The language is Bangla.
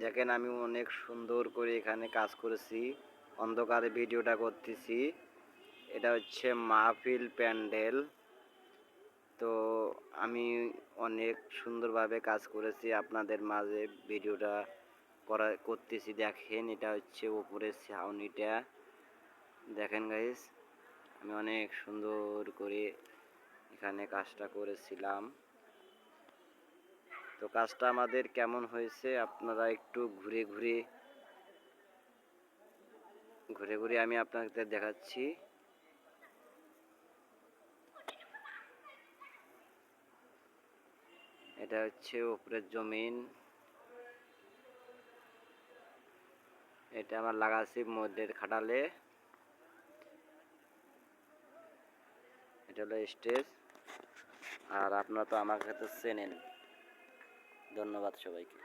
দেখেন আমি অনেক সুন্দর করে এখানে কাজ করেছি, অন্ধকারে ভিডিওটা করতেছি। এটা হচ্ছে মাহফিল প্যান্ডেল। তো আমি অনেক সুন্দরভাবে কাজ করেছি, আপনাদের মাঝে ভিডিওটা করতেছি। দেখেন এটা হচ্ছে উপরের ছাউনিটা, দেখেন গাইস আমি অনেক সুন্দর করে এখানে কাজটা করেছিলাম। তো কাজটা আমাদের কেমন হয়েছে আপনারা একটু ঘুরে ঘুরে আমি আপনাদের দেখাচ্ছি। এটা হচ্ছে উপরের জমিন, এটা আমার লাগাচ্ছি মধ্যের খাটালে। এটা হলো স্টেজ। আর আপনারা তো আমাকে তো চেনেন। ধন্যবাদ সবাইকে।